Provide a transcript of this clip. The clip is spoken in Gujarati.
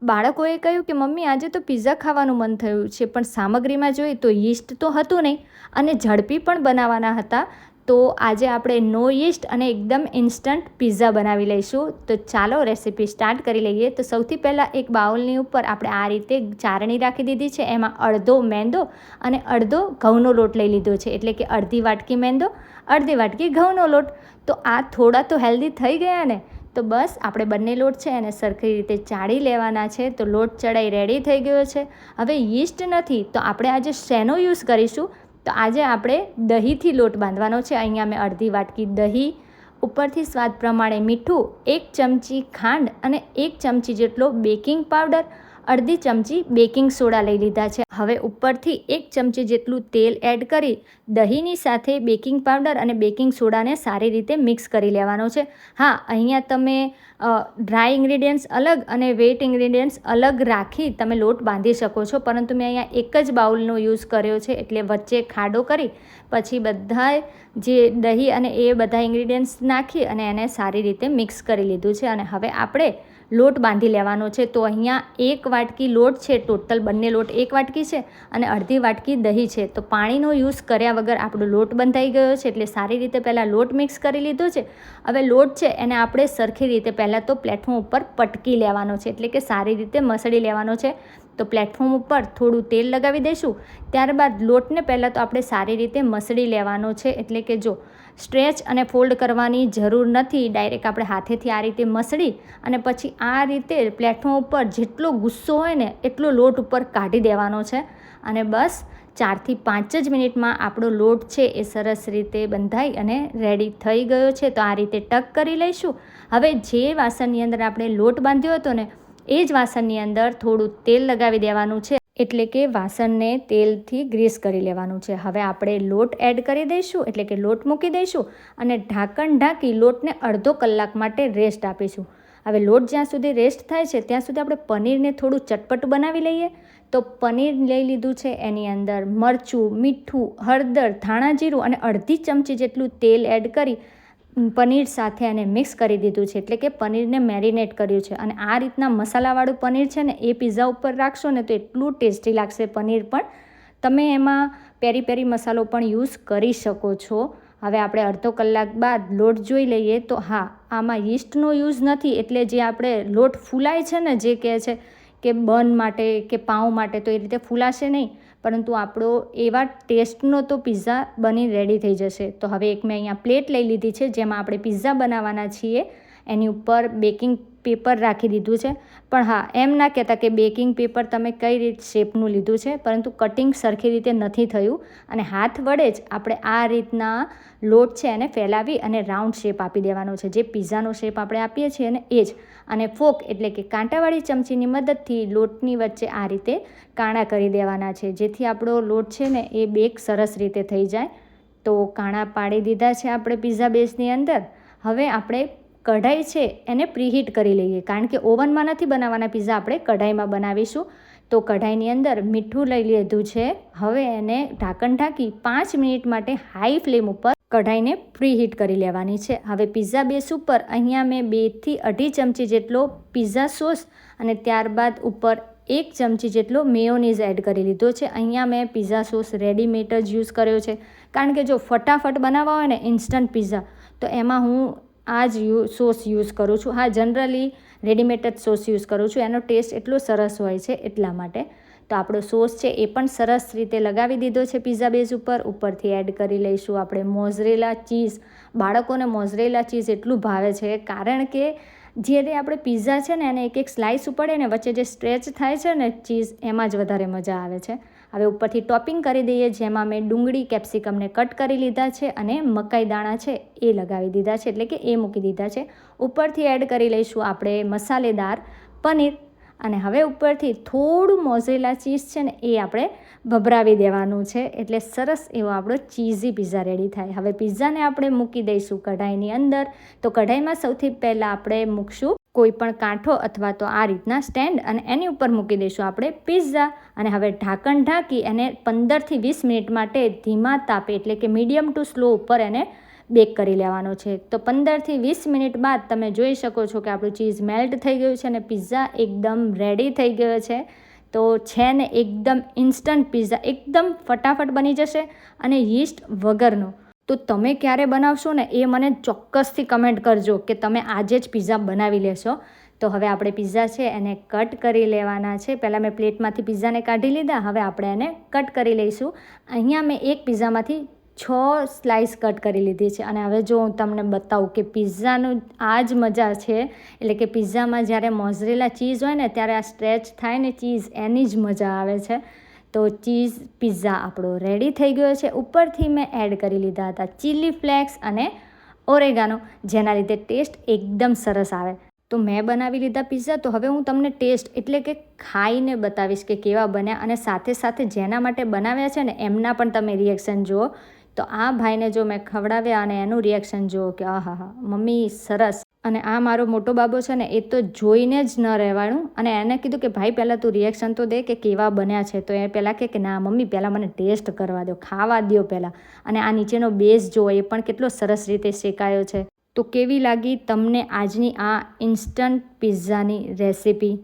બાળકોએ કહ્યું કે મમ્મી આજે તો પિઝા ખાવાનું મન થયું છે, પણ સામગ્રીમાં જોઈએ તો યીસ્ટ તો હતું નહીં અને ઝડપી પણ બનાવવાના હતા. તો આજે આપણે નો યીસ્ટ અને એકદમ ઇન્સ્ટન્ટ પિઝા બનાવી લઈશું. તો ચાલો રેસીપી સ્ટાર્ટ કરી લઈએ. તો સૌથી પહેલાં એક બાઉલની ઉપર આપણે આ રીતે ચારણી રાખી દીધી છે. એમાં અડધો મેંદો અને અડધો ઘઉંનો લોટ લઈ લીધો છે, એટલે કે અડધી વાટકી મેંદો, અડધી વાટકી ઘઉંનો લોટ. તો આ થોડા તો હેલ્ધી થઈ ગયા ને. તો બસ આપણે બંને લોટ છે એને સરખી રીતે ચાળી લેવાના છે. તો લોટ ચડાઈ રેડી થઈ ગયો છે. હવે યીસ્ટ નથી તો આપણે આજે શેનો યુઝ કરીશું? તો આજે આપણે દહીંથી લોટ બાંધવાનો છે. અહીંયા મેં અડધી વાટકી દહીં, ઉપરથી સ્વાદ પ્રમાણે મીઠું, 1 ચમચી ખાંડ અને 1 ચમચી જેટલો બેકિંગ પાવડર, અડધી ચમચી બેકિંગ સોડા લઈ લીધા છે. હવે ઉપરથી 1 ચમચી જેટલું તેલ એડ કરી દહીંની સાથે બેકિંગ પાવડર અને બેકિંગ સોડાને સારી રીતે મિક્સ કરી લેવાનો છે. હા, અહીંયા તમે ડ્રાય ઇન્ગ્રીડિયન્ટ્સ અલગ અને વેટ ઇન્ગ્રીડિયન્ટ્સ અલગ રાખી તમે લોટ બાંધી શકો છો, પરંતુ મેં અહીંયા એક જ બાઉલનો યુઝ કર્યો છે, એટલે વચ્ચે ખાડો કરી પછી બધા જે દહીં અને એ બધા ઇન્ગ્રીડિયન્ટ્સ નાખી અને એને સારી રીતે મિક્સ કરી લીધું છે. અને હવે આપણે લોટ બાંધી લેવાનો છે. તો અહીંયા 1 વાટકી લોટ છે, ટોટલ બંને લોટ 1 વાટકી છે અને અડધી વાટકી દહીં છે. તો પાણીનો યુઝ કર્યા વગર આપણો લોટ બંધાઈ ગયો છે, એટલે સારી રીતે પહેલાં લોટ મિક્સ કરી લીધો છે. હવે લોટ છે એને આપણે સરખી રીતે પહેલાં તો પ્લેટફોર્મ ઉપર પટકી લેવાનો છે, એટલે કે સારી રીતે મસળી લેવાનો છે. તો પ્લેટફોર્મ ઉપર થોડું તેલ લગાવી દઈશું. ત્યારબાદ લોટને પહેલાં તો આપણે સારી રીતે મસળી લેવાનો છે, એટલે કે જો સ્ટ્રેચ અને ફોલ્ડ કરવાની જરૂર નથી. ડાયરેક્ટ આપણે હાથેથી આ રીતે મસળી અને પછી આ રીતે પ્લેટફોર્મ ઉપર જેટલો ગુસ્સો હોય ને એટલો લોટ ઉપર કાઢી દેવાનો છે. અને બસ 4 થી 5 જ મિનિટમાં આપણો લોટ છે એ સરસ રીતે બંધાઈ અને રેડી થઈ ગયો છે. તો આ રીતે ટક કરી લઈશું. હવે જે વાસણની અંદર આપણે લોટ બાંધ્યો હતો ને એ જ વાસણની અંદર થોડું તેલ લગાવી દેવાનું છે, એટલે કે વાસણને તેલથી ગ્રીસ કરી લેવાનું છે. હવે આપણે લોટ એડ કરી દઈશું, એટલે કે લોટ મૂકી દઈશું અને ઢાંકણ ઢાંકી લોટને અડધો કલાક માટે રેસ્ટ આપીશું. હવે લોટ જ્યાં સુધી રેસ્ટ થાય છે ત્યાં સુધી આપણે પનીરને થોડું ચટપટું બનાવી લઈએ. તો પનીર લઈ લીધું છે, એની અંદર મરચું, મીઠું, હળદર, ધાણા જીરું અને અડધી ચમચી જેટલું તેલ એડ કરી પનીર સાથે એને મિક્સ કરી દીધું છે, એટલે કે પનીરને મેરિનેટ કર્યું છે. અને આ રીતના મસાલાવાળું પનીર છે ને એ પિઝા ઉપર રાખશો ને તો એટલું ટેસ્ટી લાગશે પનીર પણ. તમે એમાં પેરી પેરી મસાલો પણ યુઝ કરી શકો છો. હવે આપણે અડધો કલાક બાદ લોટ જોઈ લઈએ. તો હા, આમાં યીસ્ટનો યુઝ નથી, એટલે જે આપણે લોટ ફૂલાય છે ને, જે કહે છે કે બન માટે કે પાઉં માટે, તો એ રીતે ફૂલાશે નહીં, પરંતુ આપણો એવા ટેસ્ટનો તો પિઝા બની રેડી થઈ જશે. તો હવે એક મેં અહીંયા પ્લેટ લઈ લીધી છે, જેમાં આપણે પિઝા બનાવવાના છીએ. એની ઉપર બેકિંગ પેપર રાખી દીધું છે. પણ હા, એમ ના કહેતા કે બેકિંગ પેપર તમે કઈ રીતે શેપનું લીધું છે, પરંતુ કટિંગ સરખી રીતે નથી થયું. અને હાથ વડે જ આપણે આ રીતના લોટ છે એને ફેલાવી અને રાઉન્ડ શેપ આપી દેવાનો છે, જે પિઝાનો શેપ આપણે આપીએ છીએ ને એ જ. અને ફોક એટલે કે કાંટાવાળી ચમચીની મદદથી લોટની વચ્ચે આ રીતે કાણા કરી દેવાના છે, જેથી આપણો લોટ છે ને એ બેક સરસ રીતે થઈ જાય. તો કાણા પાડી દીધા છે આપણે પિઝા બેઝની અંદર. હવે આપણે કઢાઈ છે એને પ્રીહીટ કરી લઈએ, કારણ કે ઓવનમાં નથી બનાવવાના પિઝા, આપણે કઢાઈમાં બનાવીશું. તો કઢાઈની અંદર મીઠું લઈ લીધું છે. હવે એને ઢાંકણ ઢાંકી 5 મિનિટ માટે હાઈ ફ્લેમ ઉપર કઢાઈને પ્રીહીટ કરી લેવાની છે. હવે પિઝા બેઝ ઉપર અહીંયા મેં 2 થી 2.5 ચમચી જેટલો પિઝા સોસ અને ત્યારબાદ ઉપર 1 ચમચી જેટલો મેયોનીઝ એડ કરી લીધો છે. અહીંયા મેં પિઝા સોસ રેડીમેડ જ યુઝ કર્યો છે, કારણ કે જો ફટાફટ બનાવવા હોય ને ઇન્સ્ટન્ટ પિઝા, તો એમાં હું આ જ સોસ યુઝ કરું છું. હા, જનરલી રેડીમેડ જ સોસ યુઝ કરું છું, એનો ટેસ્ટ એટલો સરસ હોય છે એટલા માટે. તો આપણો સોસ છે એ પણ સરસ રીતે લગાવી દીધો છે પિઝા બેઝ ઉપર. ઉપરથી એડ કરી લઈશું આપણે મોઝરેલા ચીઝ. બાળકોને મોઝરેલા ચીઝ એટલું ભાવે છે, કારણ કે જ્યારે આપણે પિઝા છે ને એને એક એક સ્લાઇસ પડે ને વચ્ચે જે સ્ટ્રેચ થાય છે ને ચીઝ, એમાં જ વધારે મજા આવે છે. હવે ઉપરથી ટોપિંગ કરી દઈએ, જેમાં મેં ડુંગળી, કેપ્સિકમને કટ કરી લીધા છે અને મકાઈ દાણા છે એ લગાવી દીધા છે, એટલે કે એ મૂકી દીધા છે. ઉપરથી એડ કરી લઈશું આપણે મસાલેદાર પનીર. અને હવે ઉપરથી થોડું મોઝરેલા ચીઝ છે ને એ આપણે ભભરાવી દેવાનું છે, એટલે સરસ એવો આપણો ચીઝી પિઝા રેડી થાય. હવે પિઝાને આપણે મૂકી દઈશું કઢાઈની અંદર. તો કઢાઈમાં સૌથી પહેલાં આપણે મૂકશું કોઈ પણ કાંઠો અથવા તો આ રીતના સ્ટેન્ડ, અને એની ઉપર મૂકી દઈશું આપણે પિઝા. અને હવે ઢાંકણ ઢાંકી અને 15 થી 20 મિનિટ માટે ધીમા તાપે, એટલે કે મીડિયમ ટુ સ્લો ઉપર એને બેક કરી લેવાનો છે. તો 15થી 20 મિનિટ બાદ તમે જોઈ શકો છો કે આપણું ચીઝ મેલ્ટ થઈ ગયું છે અને પિઝા એકદમ રેડી થઈ ગયો છે. તો છે ને એકદમ ઇન્સ્ટન્ટ પિઝા, એકદમ ફટાફટ બની જશે અને યીસ્ટ વગરનો. તો તમે ક્યારે બનાવશો ને એ મને ચોક્કસથી કમેન્ટ કરજો કે તમે આજે જ પિઝા બનાવી લેશો. તો હવે આપણે પિઝા છે એને કટ કરી લેવાના છે. પહેલાં મેં પ્લેટમાંથી પિઝાને કાઢી લીધા, હવે આપણે એને કટ કરી લઈશું. અહીંયા મેં એક પિઝામાંથી 6 સ્લાઇસ કટ કરી લીધી છે અને હવે જો હું તમને બતાવું કે પિઝાનું આ જ મજા છે. એટલે કે પિઝામાં જ્યારે મોઝરેલા ચીઝ હોય ને ત્યારે આ સ્ટ્રેચ થાય ને ચીઝ, એની જ મજા આવે છે. તો ચીઝ પિઝા આપણો રેડી થઈ ગયો છે. ઉપરથી મેં એડ કરી લીધા હતા ચીલી ફ્લેક્સ અને ઓરેગાનો, જેના લીધે ટેસ્ટ એકદમ સરસ આવે. તો મેં બનાવી લીધા પિઝા. તો હવે હું તમને ટેસ્ટ એટલે કે ખાઈને બતાવીશ કે કેવા બન્યા અને સાથે સાથે જેના માટે બનાવ્યા છે ને એમના પણ તમે રિએક્શન જુઓ. તો આ ભાઈને જો મેં ખવડાવ્યા અને એનું રિએક્શન જુઓ કે આહા મમ્મી સરસ. અને આ મારો મોટો બાબો છે ને એ તો જોઈને જ ન રહેવાનું અને એને કીધું કે ભાઈ પહેલાં તું રિએક્શન તો દે કે કેવા બન્યા છે. તો એ પહેલાં કે ના મમ્મી પહેલાં મને ટેસ્ટ કરવા દો, ખાવા દો પહેલાં. અને આ નીચેનો બેઝ જુઓ, એ પણ કેટલો સરસ રીતે શેકાયો છે. તો કેવી લાગી તમને આજની આ ઇન્સ્ટન્ટ પિઝાની રેસિપી?